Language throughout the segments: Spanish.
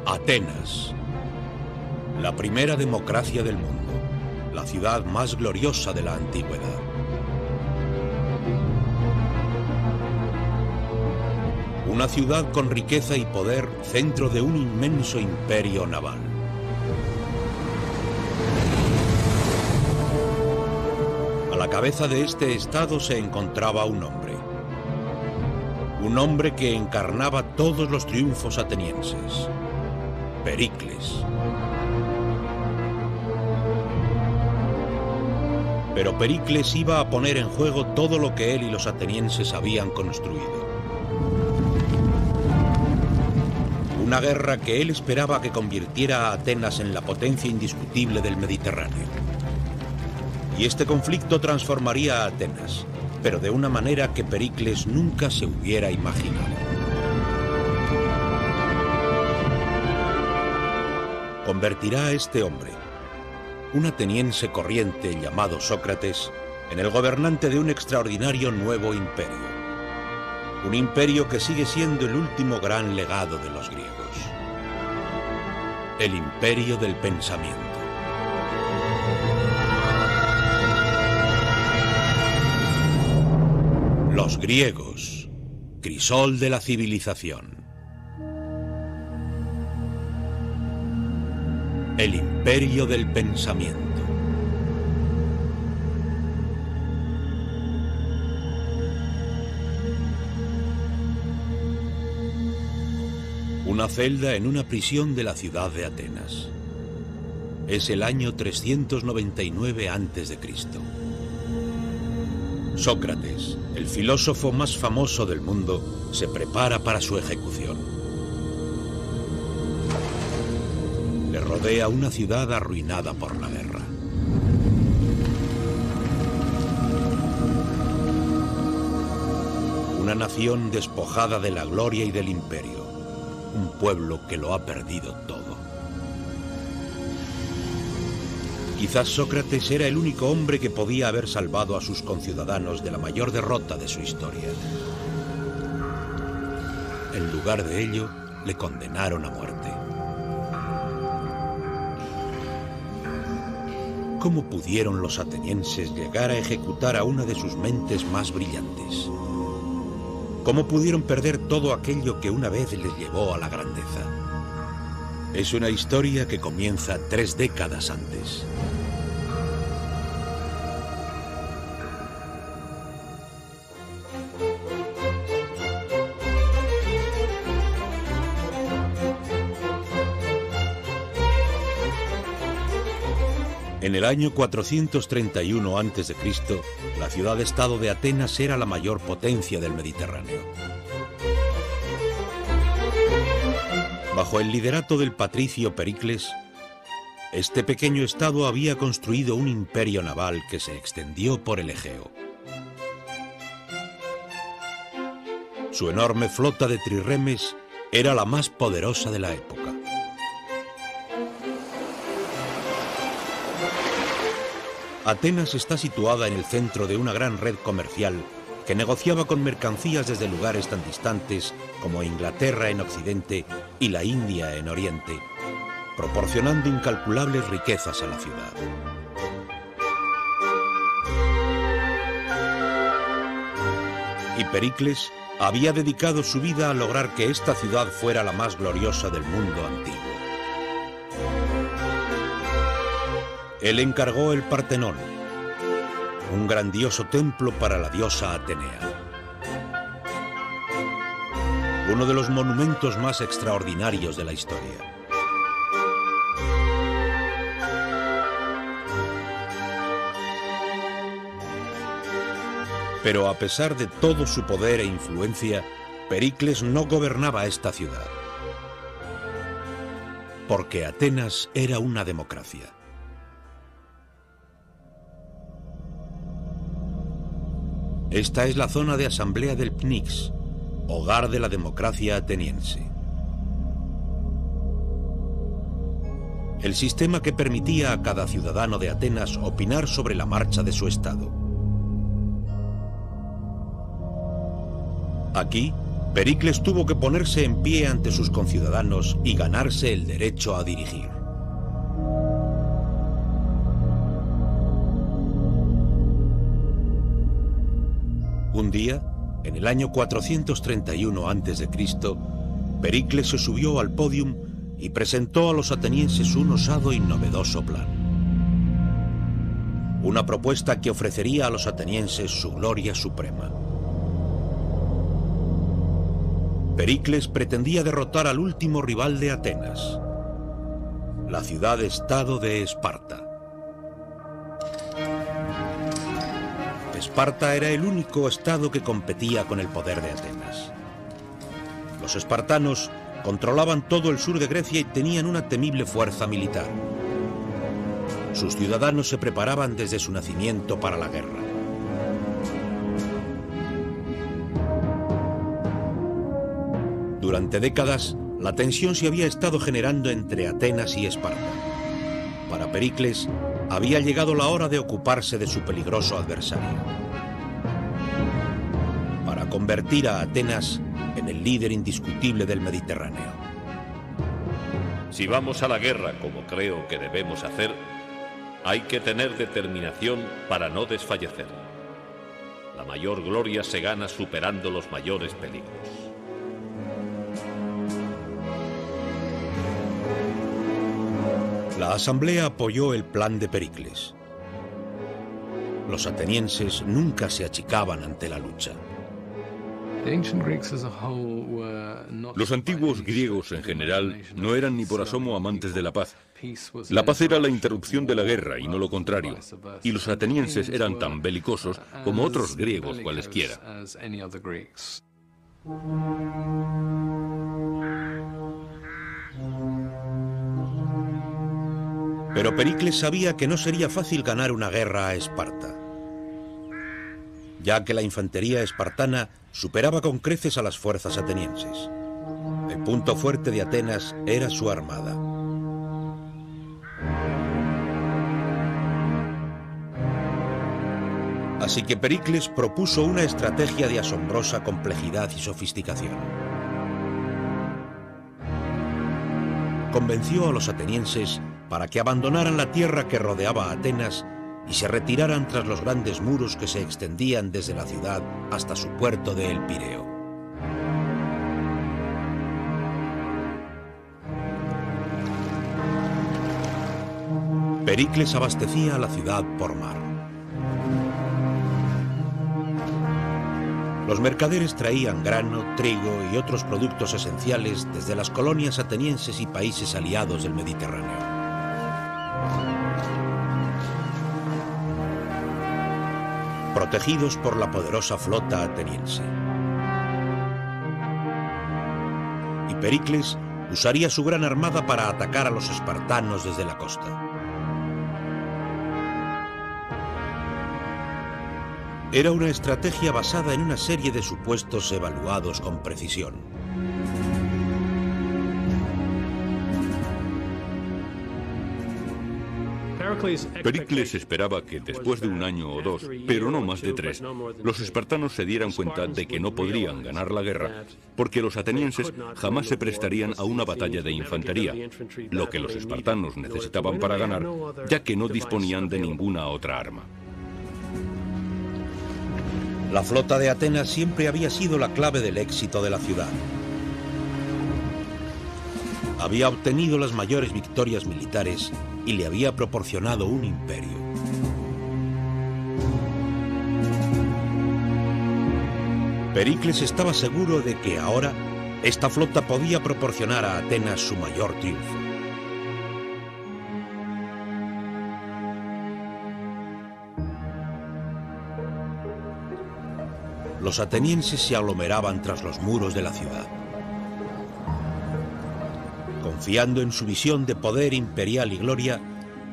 Atenas, la primera democracia del mundo, la ciudad más gloriosa de la antigüedad. Una ciudad con riqueza y poder, centro de un inmenso imperio naval. A la cabeza de este estado se encontraba un hombre. Un hombre que encarnaba todos los triunfos atenienses. Pericles. Pero Pericles iba a poner en juego todo lo que él y los atenienses habían construido. Una guerra que él esperaba que convirtiera a Atenas en la potencia indiscutible del Mediterráneo. Y este conflicto transformaría a Atenas, pero de una manera que Pericles nunca se hubiera imaginado. Convertirá a este hombre, un ateniense corriente llamado Sócrates, en el gobernante de un extraordinario nuevo imperio. Un imperio que sigue siendo el último gran legado de los griegos. El imperio del pensamiento. Los griegos, crisol de la civilización. El imperio del pensamiento. Una celda en una prisión de la ciudad de Atenas. Es el año 399 a.C. Sócrates, el filósofo más famoso del mundo, se prepara para su ejecución. Le rodea una ciudad arruinada por la guerra. Una nación despojada de la gloria y del imperio. Un pueblo que lo ha perdido todo. Quizás Sócrates era el único hombre que podía haber salvado a sus conciudadanos de la mayor derrota de su historia. En lugar de ello, le condenaron a muerte. ¿Cómo pudieron los atenienses llegar a ejecutar a una de sus mentes más brillantes? ¿Cómo pudieron perder todo aquello que una vez les llevó a la grandeza? Es una historia que comienza 3 décadas antes. En el año 431 a.C., la ciudad-estado de Atenas era la mayor potencia del Mediterráneo. Bajo el liderato del patricio Pericles, este pequeño estado había construido un imperio naval que se extendió por el Egeo. Su enorme flota de trirremes era la más poderosa de la época. Atenas está situada en el centro de una gran red comercial que negociaba con mercancías desde lugares tan distantes como Inglaterra en Occidente y la India en Oriente, proporcionando incalculables riquezas a la ciudad. Y Pericles había dedicado su vida a lograr que esta ciudad fuera la más gloriosa del mundo antiguo. Él encargó el Partenón, un grandioso templo para la diosa Atenea. Uno de los monumentos más extraordinarios de la historia. Pero a pesar de todo su poder e influencia, Pericles no gobernaba esta ciudad. Porque Atenas era una democracia. Esta es la zona de asamblea del Pnyx, hogar de la democracia ateniense. El sistema que permitía a cada ciudadano de Atenas opinar sobre la marcha de su estado. Aquí, Pericles tuvo que ponerse en pie ante sus conciudadanos y ganarse el derecho a dirigir. Un día, en el año 431 a.C., Pericles se subió al podium y presentó a los atenienses un osado y novedoso plan. Una propuesta que ofrecería a los atenienses su gloria suprema. Pericles pretendía derrotar al último rival de Atenas, la ciudad-estado de Esparta. Esparta era el único estado que competía con el poder de Atenas. Los espartanos controlaban todo el sur de Grecia y tenían una temible fuerza militar. Sus ciudadanos se preparaban desde su nacimiento para la guerra. Durante décadas, la tensión se había estado generando entre Atenas y Esparta. Para Pericles, había llegado la hora de ocuparse de su peligroso adversario. Para convertir a Atenas en el líder indiscutible del Mediterráneo. Si vamos a la guerra, como creo que debemos hacer, hay que tener determinación para no desfallecer. La mayor gloria se gana superando los mayores peligros. La asamblea apoyó el plan de Pericles. Los atenienses nunca se achicaban ante la lucha. Los antiguos griegos en general no eran ni por asomo amantes de la paz. La paz era la interrupción de la guerra y no lo contrario. Y los atenienses eran tan belicosos como otros griegos cualesquiera. Pero Pericles sabía que no sería fácil ganar una guerra a Esparta, ya que la infantería espartana superaba con creces a las fuerzas atenienses. El punto fuerte de Atenas era su armada. Así que Pericles propuso una estrategia de asombrosa complejidad y sofisticación. Convenció a los atenienses para que abandonaran la tierra que rodeaba a Atenas y se retiraran tras los grandes muros que se extendían desde la ciudad hasta su puerto de El Pireo. Pericles abastecía a la ciudad por mar. Los mercaderes traían grano, trigo y otros productos esenciales desde las colonias atenienses y países aliados del Mediterráneo. Protegidos por la poderosa flota ateniense. Y Pericles usaría su gran armada para atacar a los espartanos desde la costa. Era una estrategia basada en una serie de supuestos evaluados con precisión. Pericles esperaba que después de un año o dos, pero no más de 3, los espartanos se dieran cuenta de que no podrían ganar la guerra, porque los atenienses jamás se prestarían a una batalla de infantería, lo que los espartanos necesitaban para ganar, ya que no disponían de ninguna otra arma. La flota de Atenas siempre había sido la clave del éxito de la ciudad. Había obtenido las mayores victorias militares y le había proporcionado un imperio. Pericles estaba seguro de que ahora esta flota podía proporcionar a Atenas su mayor triunfo. Los atenienses se aglomeraban tras los muros de la ciudad. Confiando en su visión de poder imperial y gloria,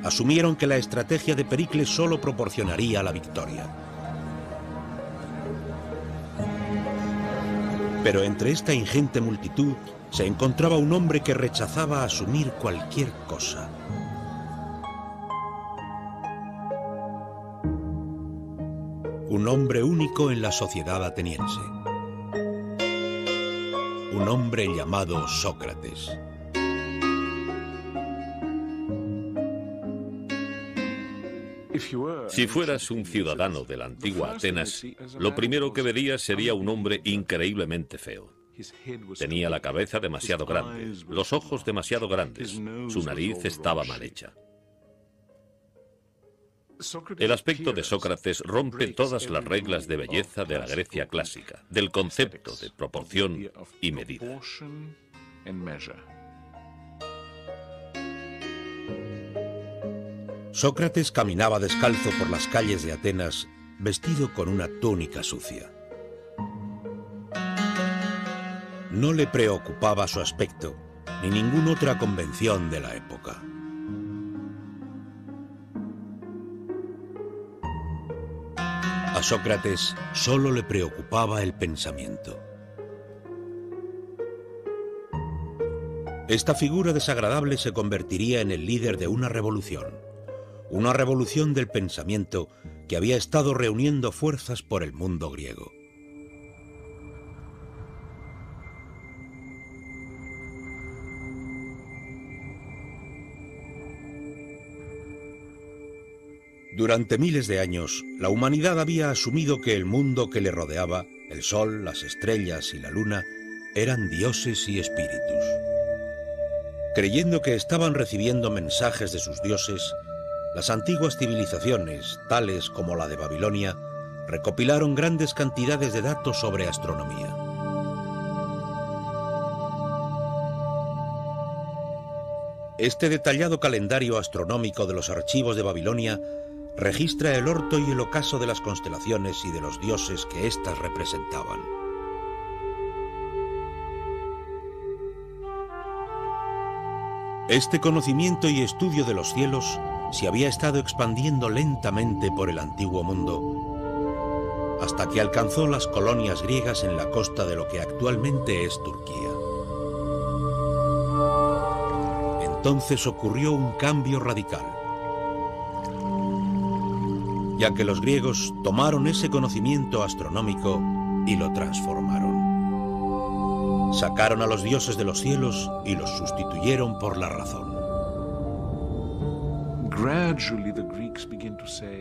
asumieron que la estrategia de Pericles solo proporcionaría la victoria. Pero entre esta ingente multitud se encontraba un hombre que rechazaba asumir cualquier cosa. Un hombre único en la sociedad ateniense. un hombre llamado Sócrates. Si fueras un ciudadano de la antigua Atenas, lo primero que verías sería un hombre increíblemente feo. Tenía la cabeza demasiado grande, los ojos demasiado grandes, su nariz estaba mal hecha. El aspecto de Sócrates rompe todas las reglas de belleza de la Grecia clásica, del concepto de proporción y medida. Sócrates caminaba descalzo por las calles de Atenas, vestido con una túnica sucia. No le preocupaba su aspecto, ni ninguna otra convención de la época. A Sócrates solo le preocupaba el pensamiento. Esta figura desagradable se convertiría en el líder de una revolución del pensamiento que había estado reuniendo fuerzas por el mundo griego. Durante miles de años, la humanidad había asumido que el mundo que le rodeaba, el sol, las estrellas y la luna, eran dioses y espíritus. Creyendo que estaban recibiendo mensajes de sus dioses, las antiguas civilizaciones, tales como la de Babilonia, recopilaron grandes cantidades de datos sobre astronomía. Este detallado calendario astronómico de los archivos de Babilonia registra el orto y el ocaso de las constelaciones y de los dioses que éstas representaban. Este conocimiento y estudio de los cielos se había estado expandiendo lentamente por el antiguo mundo, hasta que alcanzó las colonias griegas en la costa de lo que actualmente es Turquía. Entonces ocurrió un cambio radical, ya que los griegos tomaron ese conocimiento astronómico y lo transformaron. Sacaron a los dioses de los cielos y los sustituyeron por la razón.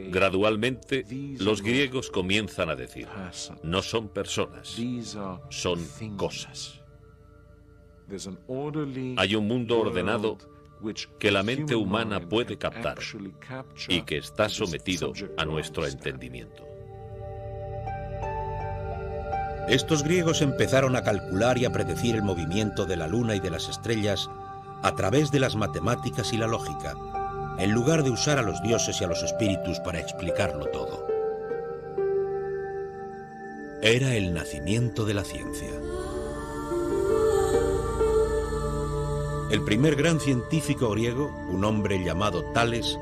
Gradualmente, los griegos comienzan a decir, no son personas, son cosas. Hay un mundo ordenado que la mente humana puede captar y que está sometido a nuestro entendimiento. Estos griegos empezaron a calcular y a predecir el movimiento de la luna y de las estrellas a través de las matemáticas y la lógica, en lugar de usar a los dioses y a los espíritus para explicarlo todo. Era el nacimiento de la ciencia. El primer gran científico griego, un hombre llamado Tales,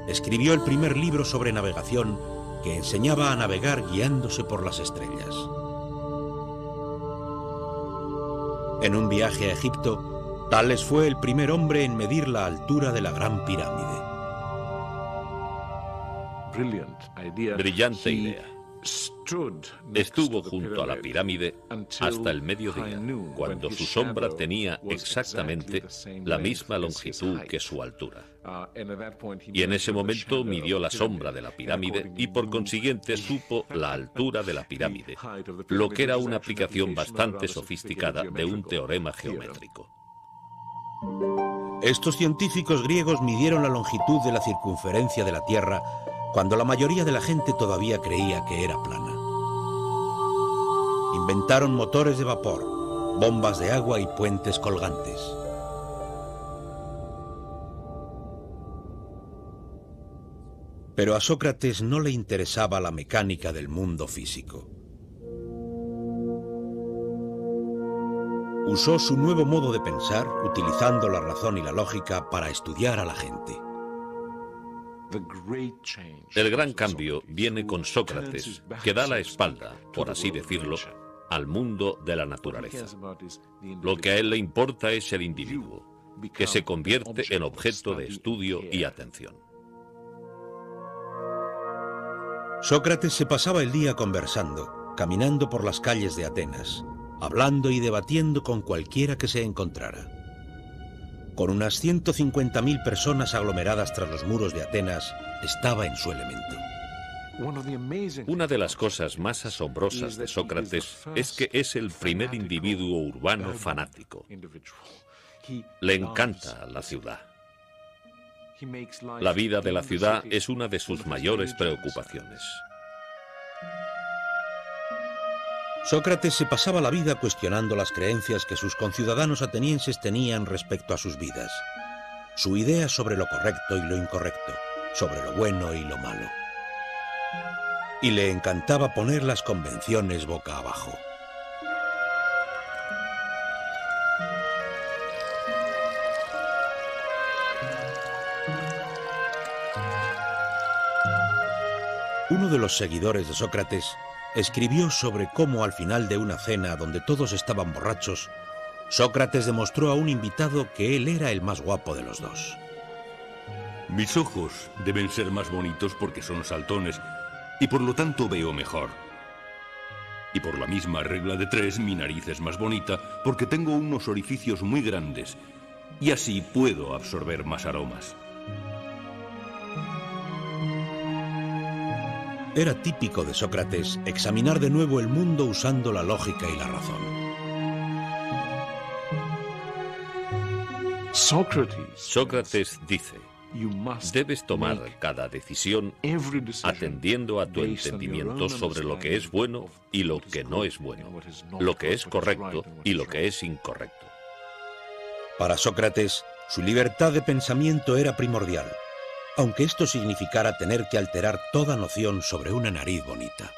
escribió el primer libro sobre navegación que enseñaba a navegar guiándose por las estrellas. En un viaje a Egipto, Tales fue el primer hombre en medir la altura de la Gran Pirámide. Brillante idea. Estuvo junto a la pirámide hasta el mediodía, cuando su sombra tenía exactamente la misma longitud que su altura. Y en ese momento midió la sombra de la pirámide y por consiguiente supo la altura de la pirámide, lo que era una aplicación bastante sofisticada de un teorema geométrico. Estos científicos griegos midieron la longitud de la circunferencia de la Tierra cuando la mayoría de la gente todavía creía que era plana. Inventaron motores de vapor, bombas de agua y puentes colgantes. Pero a Sócrates no le interesaba la mecánica del mundo físico. Usó su nuevo modo de pensar, utilizando la razón y la lógica para estudiar a la gente. El gran cambio viene con Sócrates, que da la espalda, por así decirlo, al mundo de la naturaleza. Lo que a él le importa es el individuo, que se convierte en objeto de estudio y atención. Sócrates se pasaba el día conversando, caminando por las calles de Atenas, hablando y debatiendo con cualquiera que se encontrara. Con unas 150.000 personas aglomeradas tras los muros de Atenas, estaba en su elemento. Una de las cosas más asombrosas de Sócrates es que es el primer individuo urbano fanático. Le encanta la ciudad. La vida de la ciudad es una de sus mayores preocupaciones. Sócrates se pasaba la vida cuestionando las creencias que sus conciudadanos atenienses tenían respecto a sus vidas, su idea sobre lo correcto y lo incorrecto, sobre lo bueno y lo malo. Y le encantaba poner las convenciones boca abajo. Uno de los seguidores de Sócrates escribió sobre cómo al final de una cena donde todos estaban borrachos, Sócrates demostró a un invitado que él era el más guapo de los dos. Mis ojos deben ser más bonitos porque son saltones y por lo tanto veo mejor. Y por la misma regla de 3, mi nariz es más bonita porque tengo unos orificios muy grandes y así puedo absorber más aromas. Era típico de Sócrates examinar de nuevo el mundo usando la lógica y la razón. Sócrates dice: debes tomar cada decisión atendiendo a tu entendimiento sobre lo que es bueno y lo que no es bueno, lo que es correcto y lo que es incorrecto. Para Sócrates, su libertad de pensamiento era primordial, aunque esto significara tener que alterar toda noción sobre una nariz bonita.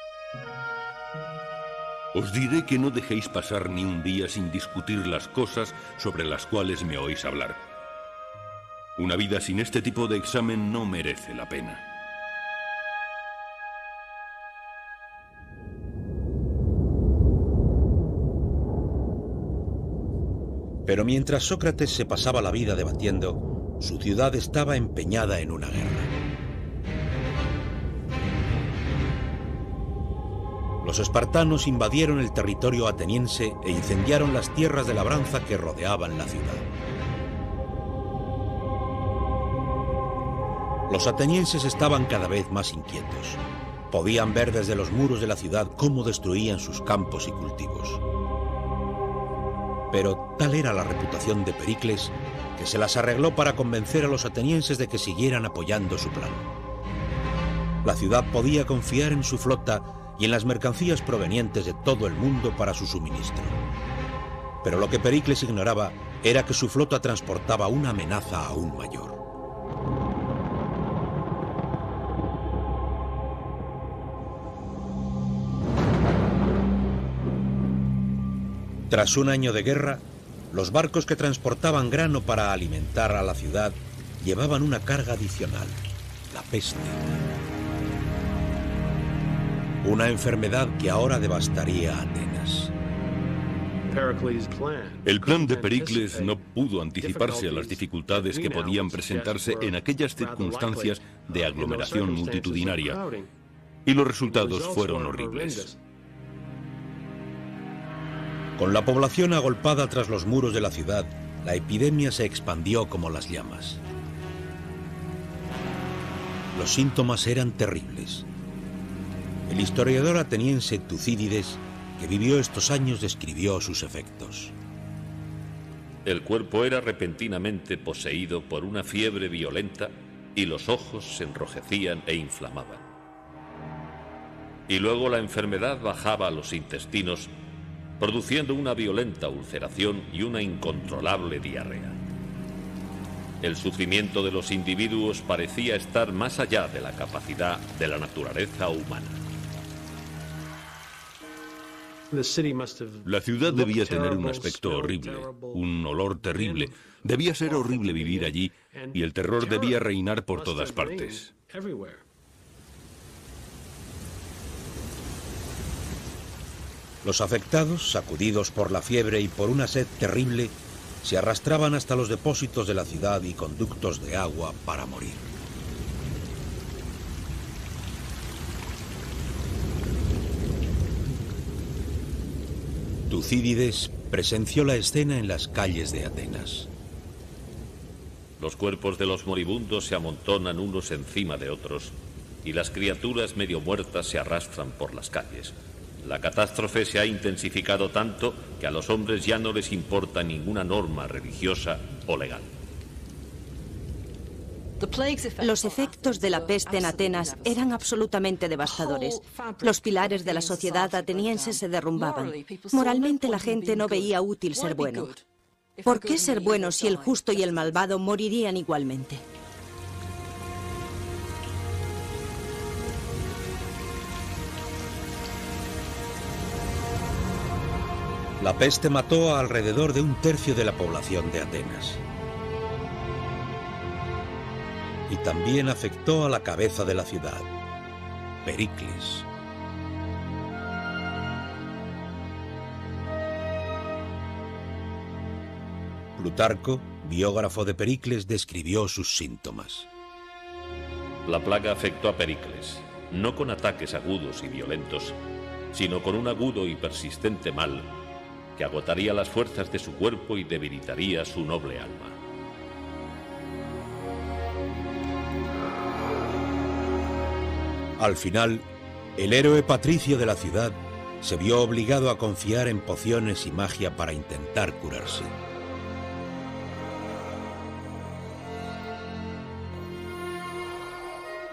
Os diré que no dejéis pasar ni un día sin discutir las cosas sobre las cuales me oís hablar. Una vida sin este tipo de examen no merece la pena. Pero mientras Sócrates se pasaba la vida debatiendo, su ciudad estaba empeñada en una guerra. Los espartanos invadieron el territorio ateniense e incendiaron las tierras de labranza que rodeaban la ciudad. Los atenienses estaban cada vez más inquietos. Podían ver desde los muros de la ciudad cómo destruían sus campos y cultivos. Pero tal era la reputación de Pericles que se las arregló para convencer a los atenienses de que siguieran apoyando su plan. La ciudad podía confiar en su flota y en las mercancías provenientes de todo el mundo para su suministro. Pero lo que Pericles ignoraba era que su flota transportaba una amenaza aún mayor. Tras un año de guerra, los barcos que transportaban grano para alimentar a la ciudad llevaban una carga adicional, la peste. Una enfermedad que ahora devastaría a Atenas. El plan de Pericles no pudo anticiparse a las dificultades que podían presentarse en aquellas circunstancias de aglomeración multitudinaria, y los resultados fueron horribles. Con la población agolpada tras los muros de la ciudad, la epidemia se expandió como las llamas. Los síntomas eran terribles. El historiador ateniense Tucídides, que vivió estos años, describió sus efectos. El cuerpo era repentinamente poseído por una fiebre violenta y los ojos se enrojecían e inflamaban. Y luego la enfermedad bajaba a los intestinos, produciendo una violenta ulceración y una incontrolable diarrea. El sufrimiento de los individuos parecía estar más allá de la capacidad de la naturaleza humana. La ciudad debía tener un aspecto horrible, un olor terrible. Debía ser horrible vivir allí y el terror debía reinar por todas partes. Los afectados, sacudidos por la fiebre y por una sed terrible, se arrastraban hasta los depósitos de la ciudad y conductos de agua para morir. Tucídides presenció la escena en las calles de Atenas. Los cuerpos de los moribundos se amontonan unos encima de otros y las criaturas medio muertas se arrastran por las calles. La catástrofe se ha intensificado tanto que a los hombres ya no les importa ninguna norma religiosa o legal. Los efectos de la peste en Atenas eran absolutamente devastadores. Los pilares de la sociedad ateniense se derrumbaban. Moralmente la gente no veía útil ser bueno. ¿Por qué ser bueno si el justo y el malvado morirían igualmente? La peste mató a alrededor de 1/3 de la población de Atenas. Y también afectó a la cabeza de la ciudad, Pericles. Plutarco, biógrafo de Pericles, describió sus síntomas. La plaga afectó a Pericles, no con ataques agudos y violentos, sino con un agudo y persistente mal que agotaría las fuerzas de su cuerpo y debilitaría su noble alma. Al final, el héroe patricio de la ciudad se vio obligado a confiar en pociones y magia para intentar curarse.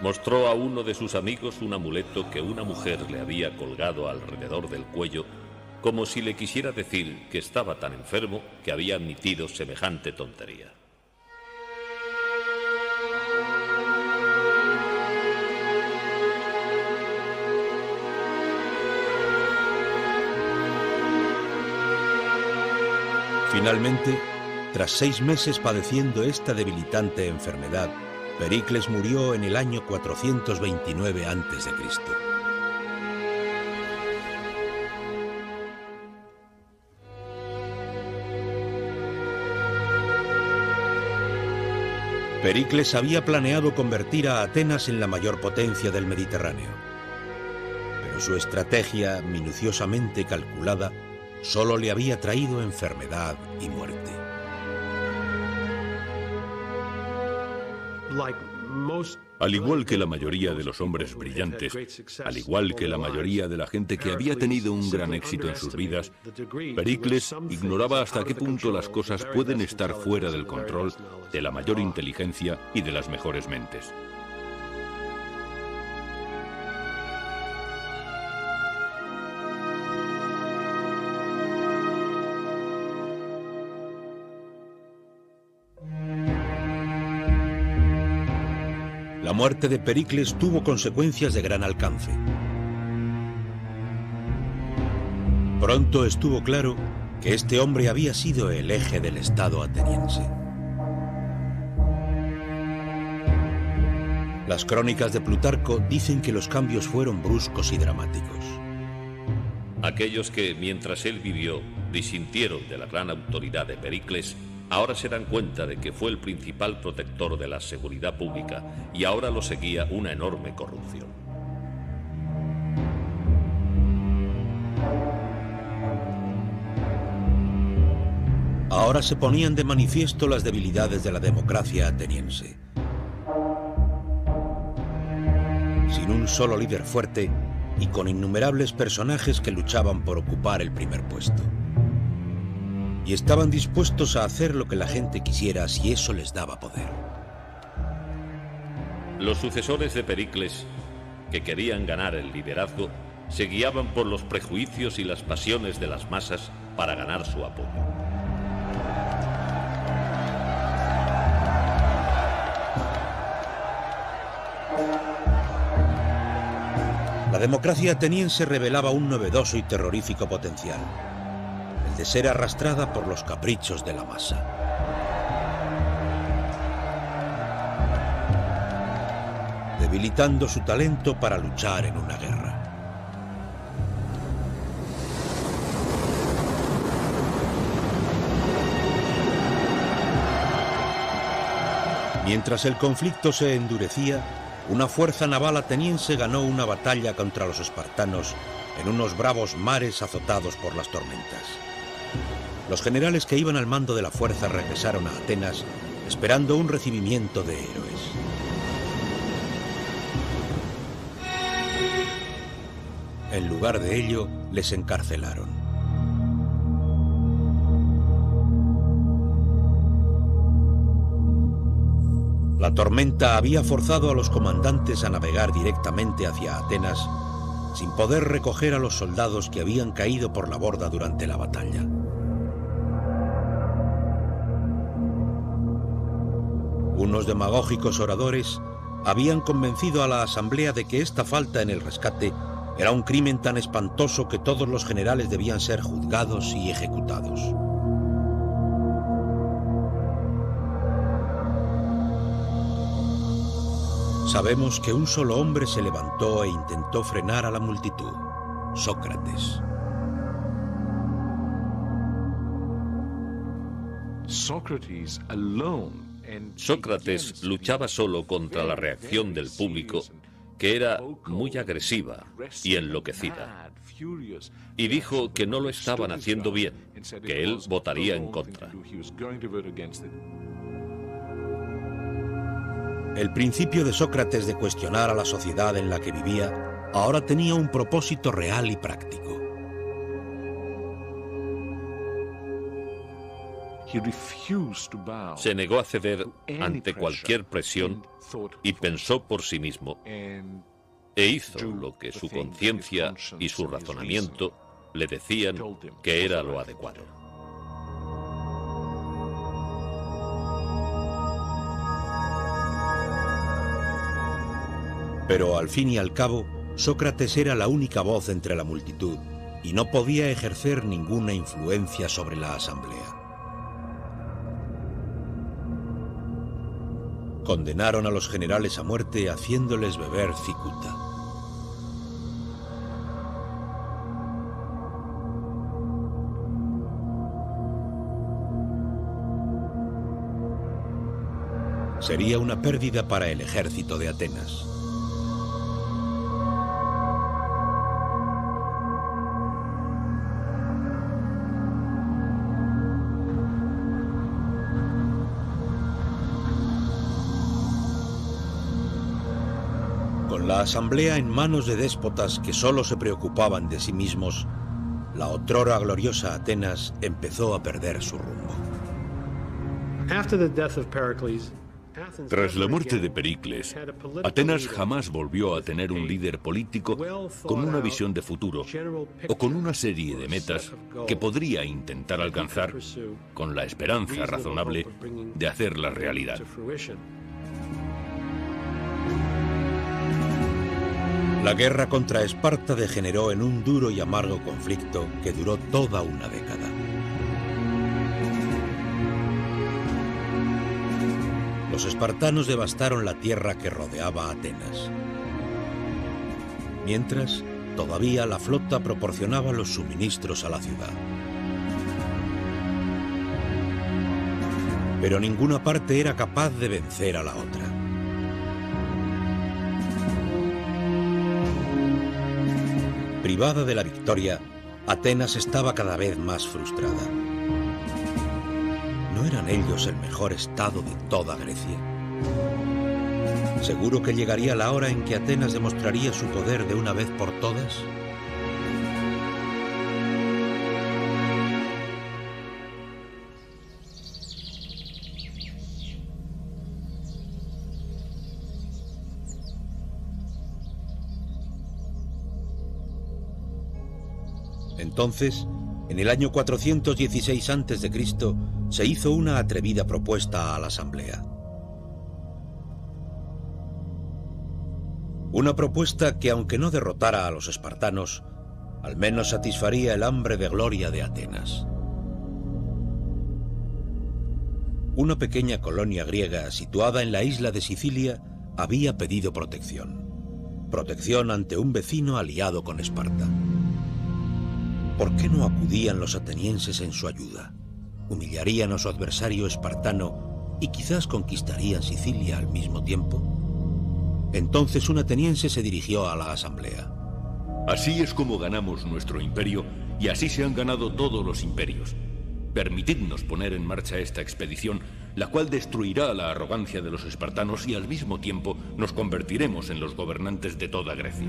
Mostró a uno de sus amigos un amuleto que una mujer le había colgado alrededor del cuello, como si le quisiera decir que estaba tan enfermo que había admitido semejante tontería. Finalmente, tras 6 meses padeciendo esta debilitante enfermedad, Pericles murió en el año 429 a.C. Pericles había planeado convertir a Atenas en la mayor potencia del Mediterráneo. Pero su estrategia, minuciosamente calculada, solo le había traído enfermedad y muerte. Al igual que la mayoría de los hombres brillantes, al igual que la mayoría de la gente que había tenido un gran éxito en sus vidas, Pericles ignoraba hasta qué punto las cosas pueden estar fuera del control de la mayor inteligencia y de las mejores mentes. La muerte de Pericles tuvo consecuencias de gran alcance. Pronto estuvo claro que este hombre había sido el eje del Estado ateniense. Las crónicas de Plutarco dicen que los cambios fueron bruscos y dramáticos. Aquellos que, mientras él vivió, disintieron de la gran autoridad de Pericles, ahora se dan cuenta de que fue el principal protector de la seguridad pública y ahora lo seguía una enorme corrupción. Ahora se ponían de manifiesto las debilidades de la democracia ateniense. Sin un solo líder fuerte y con innumerables personajes que luchaban por ocupar el primer puesto. Y estaban dispuestos a hacer lo que la gente quisiera si eso les daba poder. Los sucesores de Pericles, que querían ganar el liderazgo, se guiaban por los prejuicios y las pasiones de las masas para ganar su apoyo. La democracia ateniense revelaba un novedoso y terrorífico potencial. De ser arrastrada por los caprichos de la masa. Debilitando su talento para luchar en una guerra. Mientras el conflicto se endurecía, una fuerza naval ateniense ganó una batalla contra los espartanos en unos bravos mares azotados por las tormentas. Los generales que iban al mando de la fuerza regresaron a Atenas esperando un recibimiento de héroes. En lugar de ello, les encarcelaron. La tormenta había forzado a los comandantes a navegar directamente hacia Atenas, sin poder recoger a los soldados que habían caído por la borda durante la batalla. Unos demagógicos oradores habían convencido a la asamblea de que esta falta en el rescate era un crimen tan espantoso que todos los generales debían ser juzgados y ejecutados. Sabemos que un solo hombre se levantó e intentó frenar a la multitud: Sócrates. Sócrates luchaba solo contra la reacción del público, que era muy agresiva y enloquecida, y dijo que no lo estaban haciendo bien, que él votaría en contra. El principio de Sócrates de cuestionar a la sociedad en la que vivía ahora tenía un propósito real y práctico. Se negó a ceder ante cualquier presión y pensó por sí mismo, e hizo lo que su conciencia y su razonamiento le decían que era lo adecuado. Pero al fin y al cabo, Sócrates era la única voz entre la multitud y no podía ejercer ninguna influencia sobre la asamblea. Condenaron a los generales a muerte haciéndoles beber cicuta. Sería una pérdida para el ejército de Atenas. Con la asamblea en manos de déspotas que solo se preocupaban de sí mismos, la otrora gloriosa Atenas empezó a perder su rumbo. Tras la muerte de Pericles, Atenas jamás volvió a tener un líder político con una visión de futuro o con una serie de metas que podría intentar alcanzar con la esperanza razonable de hacerla realidad. La guerra contra Esparta degeneró en un duro y amargo conflicto que duró toda una década. Los espartanos devastaron la tierra que rodeaba a Atenas. Mientras, todavía la flota proporcionaba los suministros a la ciudad. Pero ninguna parte era capaz de vencer a la otra. Privada de la victoria, Atenas estaba cada vez más frustrada. ¿No eran ellos el mejor estado de toda Grecia? ¿Seguro que llegaría la hora en que Atenas demostraría su poder de una vez por todas? Entonces, en el año 416 a.C., se hizo una atrevida propuesta a la asamblea. Una propuesta que, aunque no derrotara a los espartanos, al menos satisfaría el hambre de gloria de Atenas. Una pequeña colonia griega situada en la isla de Sicilia había pedido protección. Protección ante un vecino aliado con Esparta. ¿Por qué no acudían los atenienses en su ayuda? ¿Humillarían a su adversario espartano y quizás conquistarían Sicilia al mismo tiempo? Entonces un ateniense se dirigió a la asamblea. Así es como ganamos nuestro imperio, y así se han ganado todos los imperios. Permitidnos poner en marcha esta expedición, la cual destruirá la arrogancia de los espartanos y al mismo tiempo nos convertiremos en los gobernantes de toda Grecia.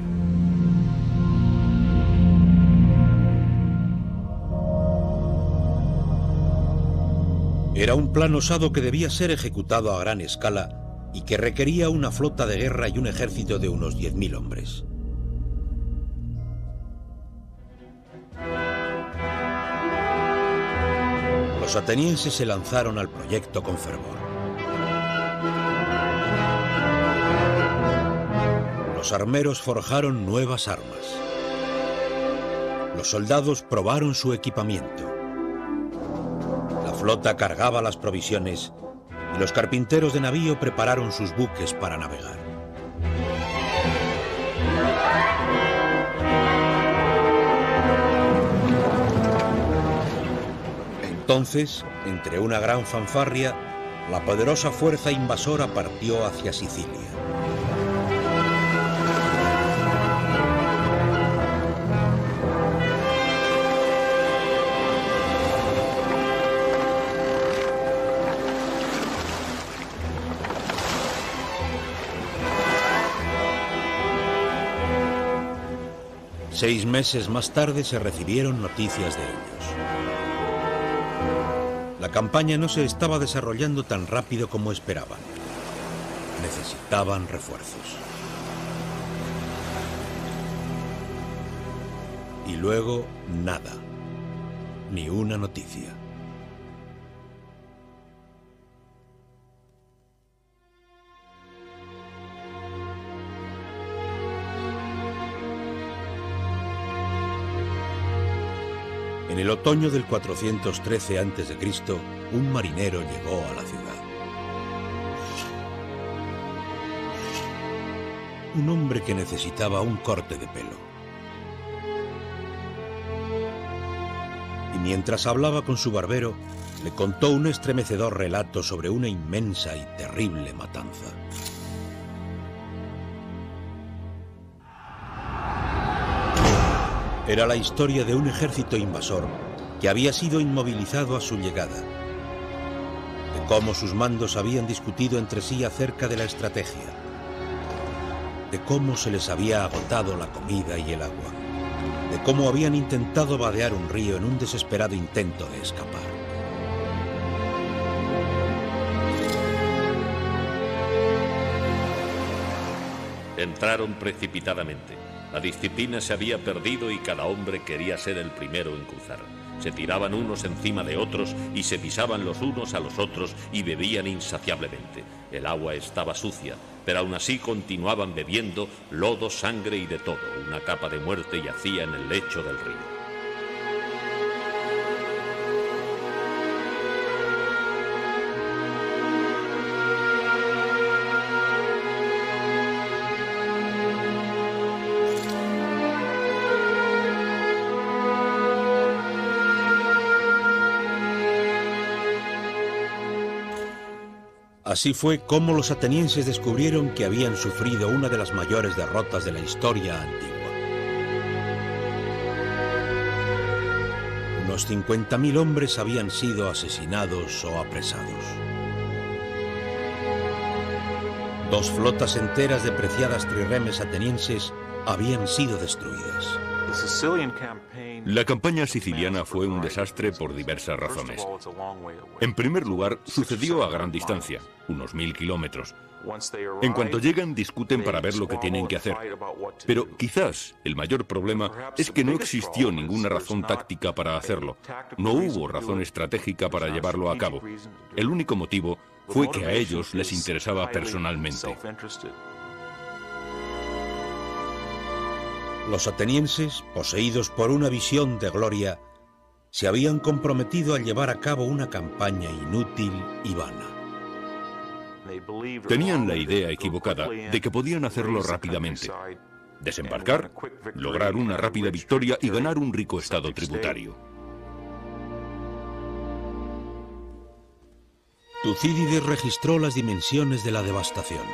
Era un plan osado que debía ser ejecutado a gran escala y que requería una flota de guerra y un ejército de unos 10.000 hombres. Los atenienses se lanzaron al proyecto con fervor. Los armeros forjaron nuevas armas. Los soldados probaron su equipamiento. La flota cargaba las provisiones y los carpinteros de navío prepararon sus buques para navegar. Entonces, entre una gran fanfarria, la poderosa fuerza invasora partió hacia Sicilia. Seis meses más tarde se recibieron noticias de ellos. La campaña no se estaba desarrollando tan rápido como esperaban. Necesitaban refuerzos. Y luego, nada. Ni una noticia. En el otoño del 413 a.C., un marinero llegó a la ciudad. Un hombre que necesitaba un corte de pelo. Y mientras hablaba con su barbero, le contó un estremecedor relato sobre una inmensa y terrible matanza. Era la historia de un ejército invasor que había sido inmovilizado a su llegada, de cómo sus mandos habían discutido entre sí acerca de la estrategia, de cómo se les había agotado la comida y el agua, de cómo habían intentado vadear un río en un desesperado intento de escapar. Entraron precipitadamente. La disciplina se había perdido y cada hombre quería ser el primero en cruzar. Se tiraban unos encima de otros y se pisaban los unos a los otros y bebían insaciablemente. El agua estaba sucia, pero aún así continuaban bebiendo lodo, sangre y de todo. Una capa de muerte yacía en el lecho del río. Así fue como los atenienses descubrieron que habían sufrido una de las mayores derrotas de la historia antigua. Unos 50.000 hombres habían sido asesinados o apresados. 2 flotas enteras de preciadas trirremes atenienses habían sido destruidas. La campaña siciliana fue un desastre por diversas razones. En primer lugar, sucedió a gran distancia, unos 1000 kilómetros. En cuanto llegan, discuten para ver lo que tienen que hacer. Pero quizás el mayor problema es que no existió ninguna razón táctica para hacerlo. No hubo razón estratégica para llevarlo a cabo. El único motivo fue que a ellos les interesaba personalmente. Los atenienses, poseídos por una visión de gloria, se habían comprometido a llevar a cabo una campaña inútil y vana. Tenían la idea equivocada de que podían hacerlo rápidamente. Desembarcar, lograr una rápida victoria y ganar un rico estado tributario. Tucídides registró las dimensiones de la devastación.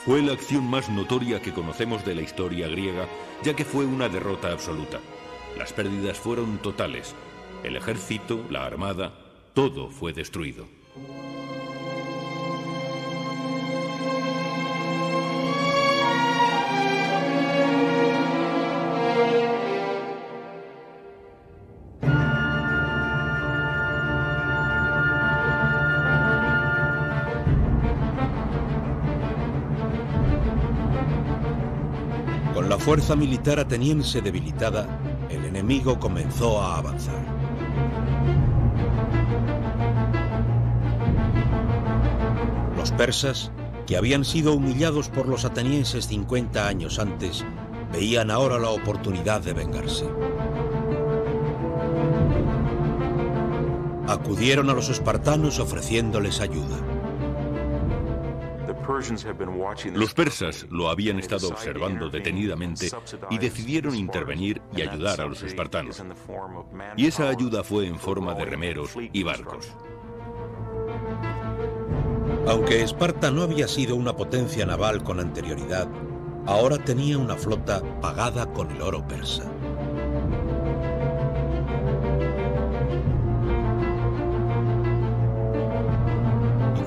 Fue la acción más notoria que conocemos de la historia griega, ya que fue una derrota absoluta. Las pérdidas fueron totales. El ejército, la armada, todo fue destruido. Con la fuerza militar ateniense debilitada, el enemigo comenzó a avanzar. Los persas, que habían sido humillados por los atenienses 50 años antes, veían ahora la oportunidad de vengarse. Acudieron a los espartanos ofreciéndoles ayuda. Los persas lo habían estado observando detenidamente y decidieron intervenir y ayudar a los espartanos. Y esa ayuda fue en forma de remeros y barcos. Aunque Esparta no había sido una potencia naval con anterioridad, ahora tenía una flota pagada con el oro persa.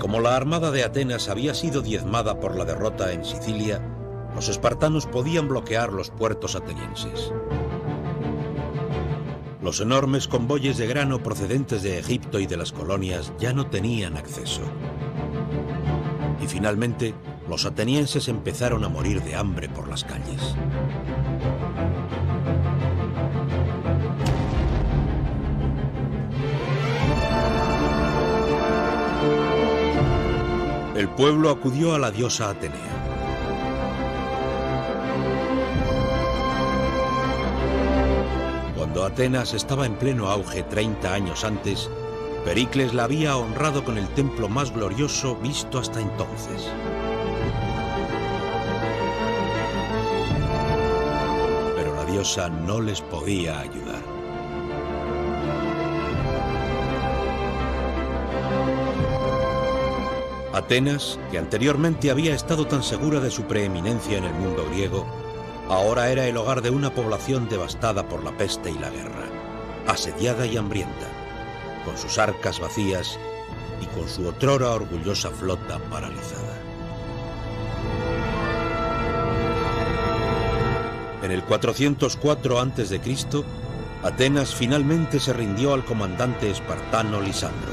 Como la armada de Atenas había sido diezmada por la derrota en Sicilia, los espartanos podían bloquear los puertos atenienses. Los enormes convoyes de grano procedentes de Egipto y de las colonias ya no tenían acceso. Y finalmente, los atenienses empezaron a morir de hambre por las calles. El pueblo acudió a la diosa Atenea. Cuando Atenas estaba en pleno auge 30 años antes, Pericles la había honrado con el templo más glorioso visto hasta entonces. Pero la diosa no les podía ayudar. Atenas, que anteriormente había estado tan segura de su preeminencia en el mundo griego, ahora era el hogar de una población devastada por la peste y la guerra, asediada y hambrienta, con sus arcas vacías y con su otrora orgullosa flota paralizada. En el 404 a.C., Atenas finalmente se rindió al comandante espartano Lisandro.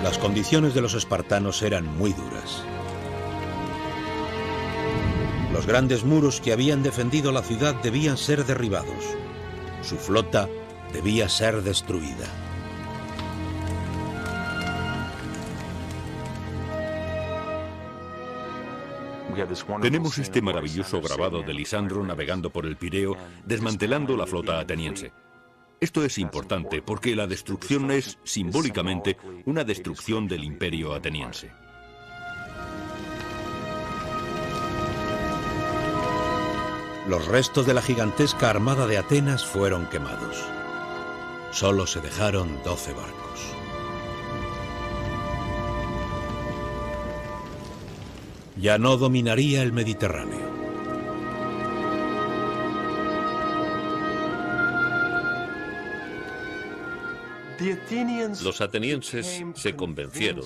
Las condiciones de los espartanos eran muy duras. Los grandes muros que habían defendido la ciudad debían ser derribados. Su flota debía ser destruida. Tenemos este maravilloso grabado de Lisandro navegando por el Pireo, desmantelando la flota ateniense. Esto es importante porque la destrucción es, simbólicamente, una destrucción del imperio ateniense. Los restos de la gigantesca armada de Atenas fueron quemados. Solo se dejaron 12 barcos. Ya no dominaría el Mediterráneo. Los atenienses se convencieron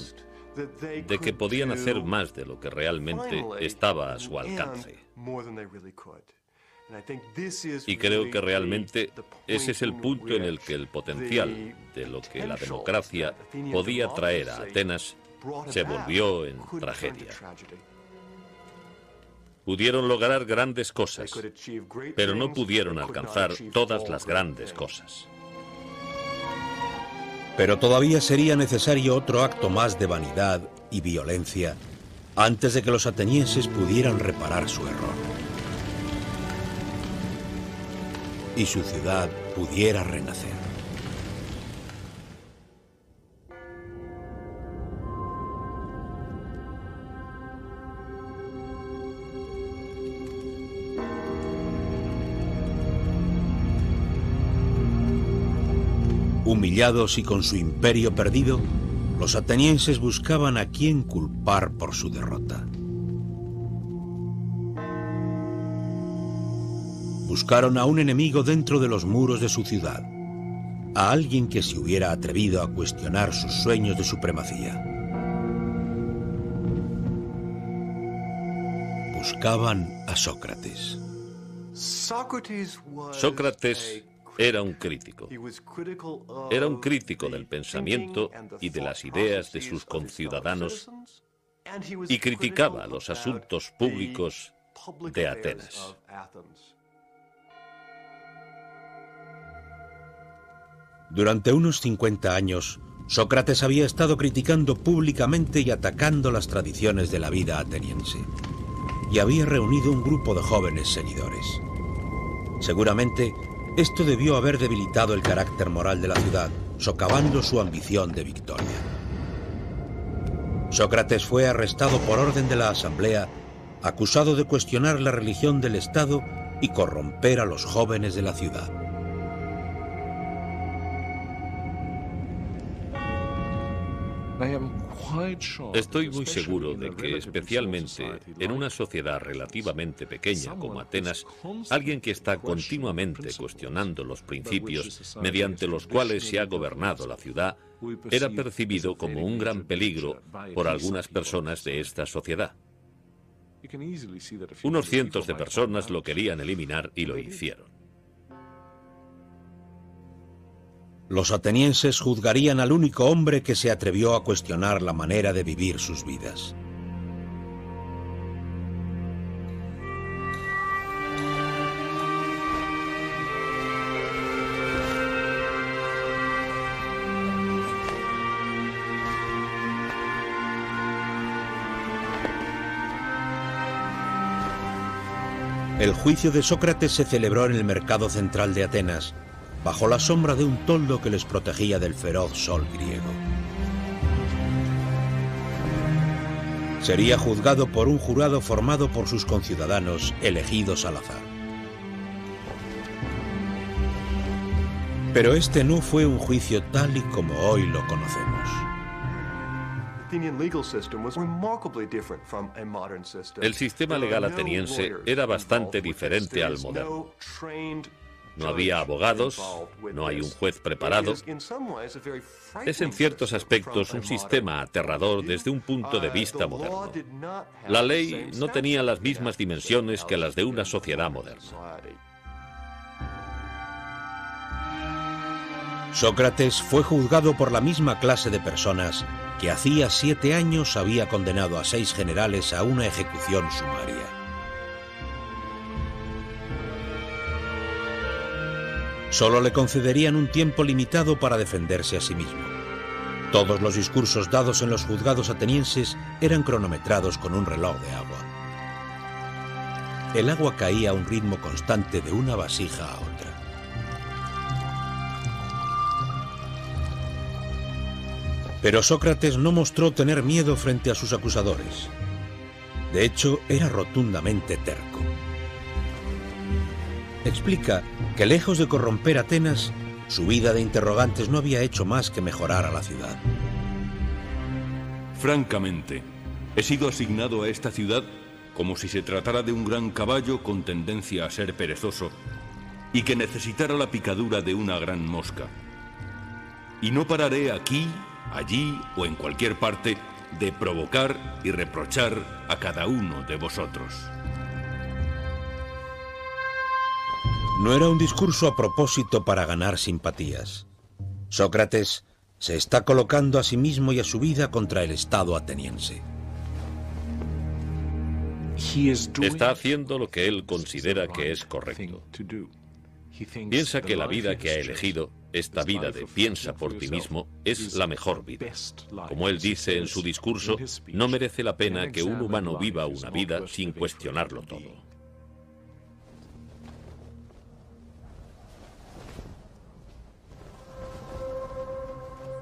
de que podían hacer más de lo que realmente estaba a su alcance. Y creo que realmente ese es el punto en el que el potencial de lo que la democracia podía traer a Atenas se volvió en tragedia. Pudieron lograr grandes cosas, pero no pudieron alcanzar todas las grandes cosas. Pero todavía sería necesario otro acto más de vanidad y violencia antes de que los atenienses pudieran reparar su error. Y su ciudad pudiera renacer. Humillados y con su imperio perdido, los atenienses buscaban a quién culpar por su derrota. Buscaron a un enemigo dentro de los muros de su ciudad, a alguien que se hubiera atrevido a cuestionar sus sueños de supremacía. Buscaban a Sócrates. Sócrates era un crítico. Era un crítico del pensamiento y de las ideas de sus conciudadanos y criticaba los asuntos públicos de Atenas. Durante unos 50 años, Sócrates había estado criticando públicamente y atacando las tradiciones de la vida ateniense, y había reunido un grupo de jóvenes seguidores. Seguramente, esto debió haber debilitado el carácter moral de la ciudad, socavando su ambición de victoria. Sócrates fue arrestado por orden de la asamblea, acusado de cuestionar la religión del Estado y corromper a los jóvenes de la ciudad. Estoy muy seguro de que, especialmente en una sociedad relativamente pequeña como Atenas, alguien que está continuamente cuestionando los principios mediante los cuales se ha gobernado la ciudad era percibido como un gran peligro por algunas personas de esta sociedad. Unos cientos de personas lo querían eliminar y lo hicieron. Los atenienses juzgarían al único hombre que se atrevió a cuestionar la manera de vivir sus vidas. El juicio de Sócrates se celebró en el mercado central de Atenas, bajo la sombra de un toldo que les protegía del feroz sol griego. Sería juzgado por un jurado formado por sus conciudadanos elegidos al azar. Pero este no fue un juicio tal y como hoy lo conocemos. El sistema legal ateniense era bastante diferente al moderno. No había abogados, no hay un juez preparado. Es en ciertos aspectos un sistema aterrador desde un punto de vista moderno. La ley no tenía las mismas dimensiones que las de una sociedad moderna. Sócrates fue juzgado por la misma clase de personas que hacía 7 años había condenado a 6 generales a una ejecución sumaria. Solo le concederían un tiempo limitado para defenderse a sí mismo. Todos los discursos dados en los juzgados atenienses eran cronometrados con un reloj de agua. El agua caía a un ritmo constante de una vasija a otra. Pero Sócrates no mostró tener miedo frente a sus acusadores. De hecho, era rotundamente terco. Explica que lejos de corromper Atenas, su vida de interrogantes no había hecho más que mejorar a la ciudad. Francamente, he sido asignado a esta ciudad como si se tratara de un gran caballo con tendencia a ser perezoso y que necesitara la picadura de una gran mosca. Y no pararé aquí, allí o en cualquier parte de provocar y reprochar a cada uno de vosotros. No era un discurso a propósito para ganar simpatías. Sócrates se está colocando a sí mismo y a su vida contra el Estado ateniense. Está haciendo lo que él considera que es correcto. Piensa que la vida que ha elegido, esta vida de piensa por ti mismo, es la mejor vida. Como él dice en su discurso, no merece la pena que un humano viva una vida sin cuestionarlo todo.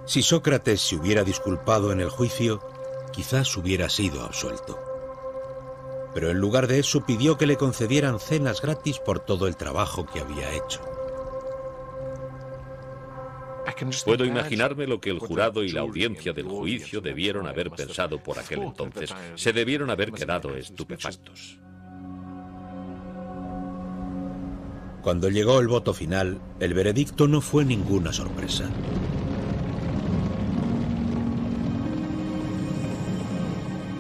Si Sócrates se hubiera disculpado en el juicio, quizás hubiera sido absuelto. Pero en lugar de eso pidió que le concedieran cenas gratis por todo el trabajo que había hecho. Puedo imaginarme lo que el jurado y la audiencia del juicio debieron haber pensado por aquel entonces. Se debieron haber quedado estupefactos. Cuando llegó el voto final, el veredicto no fue ninguna sorpresa.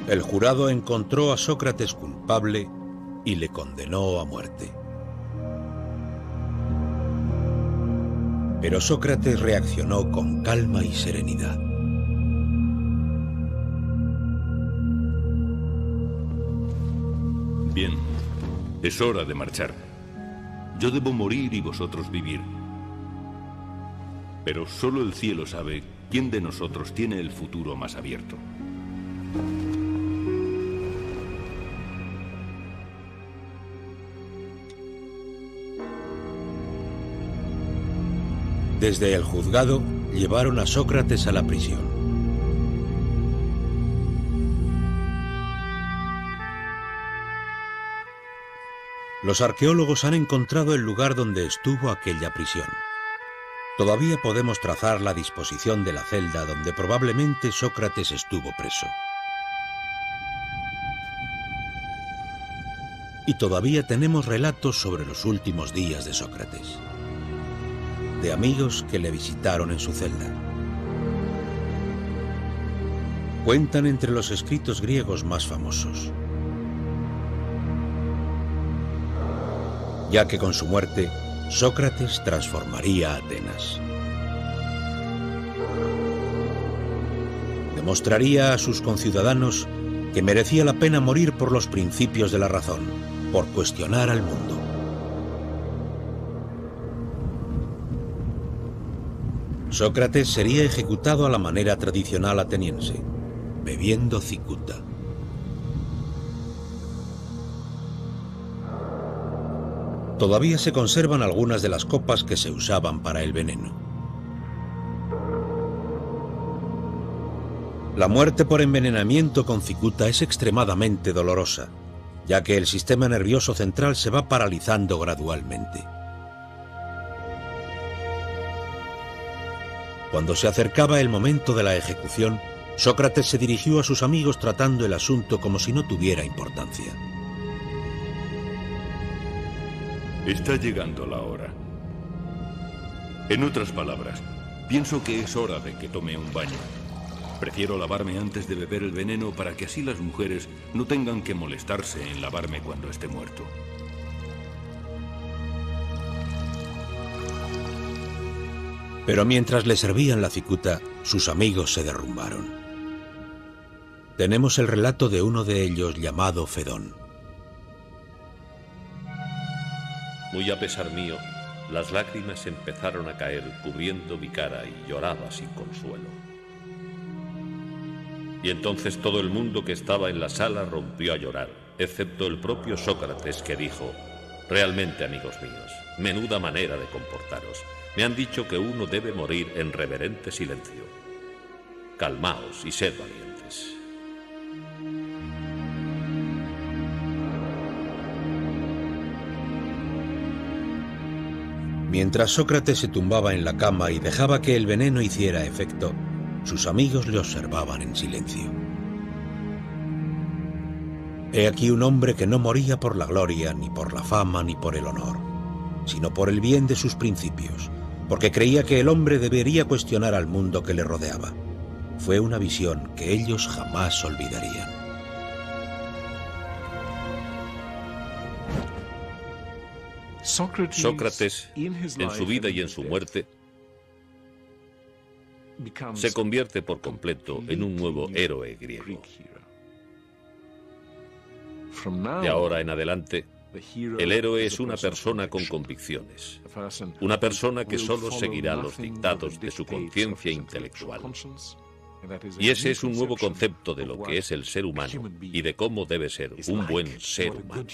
El jurado encontró a Sócrates culpable y le condenó a muerte. Pero Sócrates reaccionó con calma y serenidad. Bien, es hora de marchar. Yo debo morir y vosotros vivir. Pero solo el cielo sabe quién de nosotros tiene el futuro más abierto. Desde el juzgado, llevaron a Sócrates a la prisión. Los arqueólogos han encontrado el lugar donde estuvo aquella prisión. Todavía podemos trazar la disposición de la celda donde probablemente Sócrates estuvo preso. Y todavía tenemos relatos sobre los últimos días de Sócrates, de amigos que le visitaron en su celda. Cuentan entre los escritos griegos más famosos, ya que con su muerte, Sócrates transformaría a Atenas. Demostraría a sus conciudadanos que merecía la pena morir por los principios de la razón, por cuestionar al mundo. Sócrates sería ejecutado a la manera tradicional ateniense, bebiendo cicuta. Todavía se conservan algunas de las copas que se usaban para el veneno. La muerte por envenenamiento con cicuta es extremadamente dolorosa, ya que el sistema nervioso central se va paralizando gradualmente. Cuando se acercaba el momento de la ejecución, Sócrates se dirigió a sus amigos tratando el asunto como si no tuviera importancia. Está llegando la hora. En otras palabras, pienso que es hora de que tome un baño. Prefiero lavarme antes de beber el veneno para que así las mujeres no tengan que molestarse en lavarme cuando esté muerto. Pero mientras le servían la cicuta, sus amigos se derrumbaron. Tenemos el relato de uno de ellos llamado Fedón. Muy a pesar mío, las lágrimas empezaron a caer cubriendo mi cara y lloraba sin consuelo. Y entonces todo el mundo que estaba en la sala rompió a llorar, excepto el propio Sócrates, que dijo: realmente, amigos míos, menuda manera de comportaros. Me han dicho que uno debe morir en reverente silencio. Calmaos y sed valientes. Mientras Sócrates se tumbaba en la cama y dejaba que el veneno hiciera efecto, sus amigos le observaban en silencio. He aquí un hombre que no moría por la gloria, ni por la fama, ni por el honor, sino por el bien de sus principios, porque creía que el hombre debería cuestionar al mundo que le rodeaba. Fue una visión que ellos jamás olvidarían. Sócrates, en su vida y en su muerte, se convierte por completo en un nuevo héroe griego. De ahora en adelante, el héroe es una persona con convicciones, una persona que solo seguirá los dictados de su conciencia intelectual. Y ese es un nuevo concepto de lo que es el ser humano y de cómo debe ser un buen ser humano.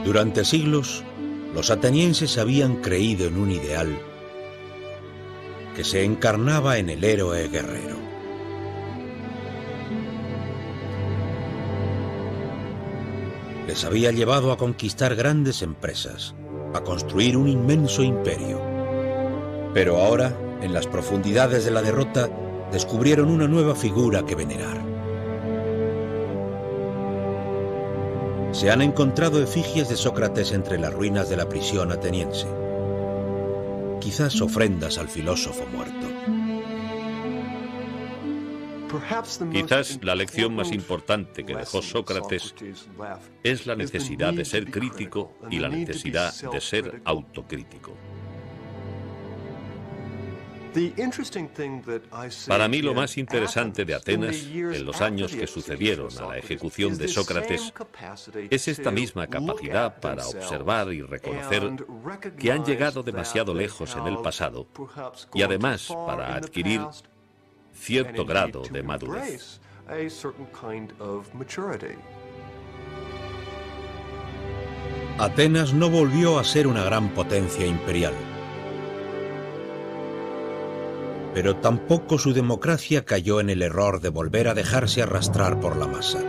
Durante siglos, los atenienses habían creído en un ideal que se encarnaba en el héroe guerrero. Les había llevado a conquistar grandes empresas, a construir un inmenso imperio. Pero ahora, en las profundidades de la derrota, descubrieron una nueva figura que venerar. Se han encontrado efigies de Sócrates entre las ruinas de la prisión ateniense. Quizás ofrendas al filósofo muerto. Quizás la lección más importante que dejó Sócrates es la necesidad de ser crítico y la necesidad de ser autocrítico. Para mí lo más interesante de Atenas, en los años que sucedieron a la ejecución de Sócrates, es esta misma capacidad para observar y reconocer que han llegado demasiado lejos en el pasado y además para adquirir cierto grado de madurez. Atenas no volvió a ser una gran potencia imperial. Pero tampoco su democracia cayó en el error de volver a dejarse arrastrar por la masa.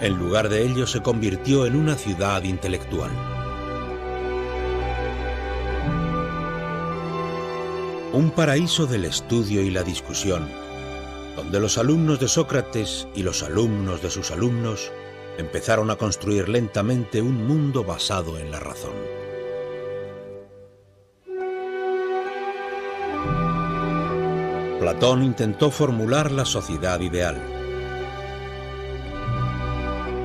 En lugar de ello se convirtió en una ciudad intelectual. Un paraíso del estudio y la discusión, donde los alumnos de Sócrates y los alumnos de sus alumnos empezaron a construir lentamente un mundo basado en la razón. Platón intentó formular la sociedad ideal.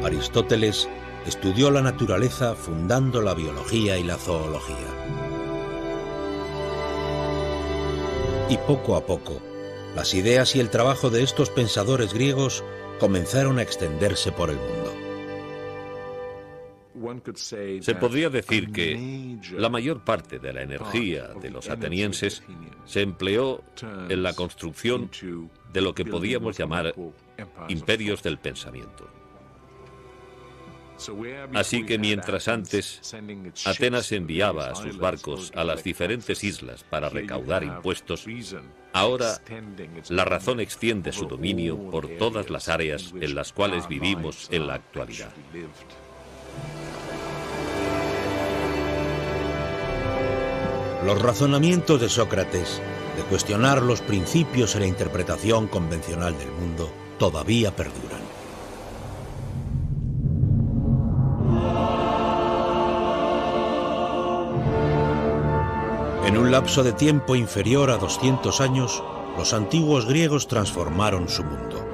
Aristóteles estudió la naturaleza fundando la biología y la zoología. Y poco a poco, las ideas y el trabajo de estos pensadores griegos comenzaron a extenderse por el mundo. Se podría decir que la mayor parte de la energía de los atenienses se empleó en la construcción de lo que podíamos llamar imperios del pensamiento. Así que mientras antes Atenas enviaba a sus barcos a las diferentes islas para recaudar impuestos, ahora la razón extiende su dominio por todas las áreas en las cuales vivimos en la actualidad. Los razonamientos de Sócrates, de cuestionar los principios y la interpretación convencional del mundo, todavía perduran. En un lapso de tiempo inferior a 200 años, los antiguos griegos transformaron su mundo.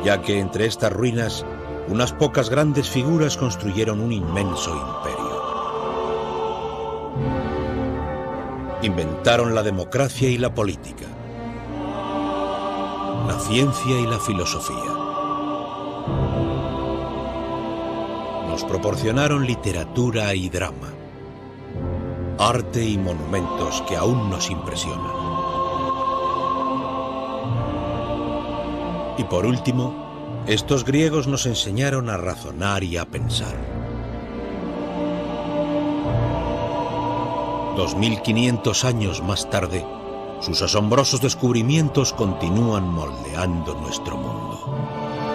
Ya que entre estas ruinas, unas pocas grandes figuras construyeron un inmenso imperio. Inventaron la democracia y la política, la ciencia y la filosofía. Nos proporcionaron literatura y drama, arte y monumentos que aún nos impresionan. Y por último, estos griegos nos enseñaron a razonar y a pensar. 2500 años más tarde, sus asombrosos descubrimientos continúan moldeando nuestro mundo.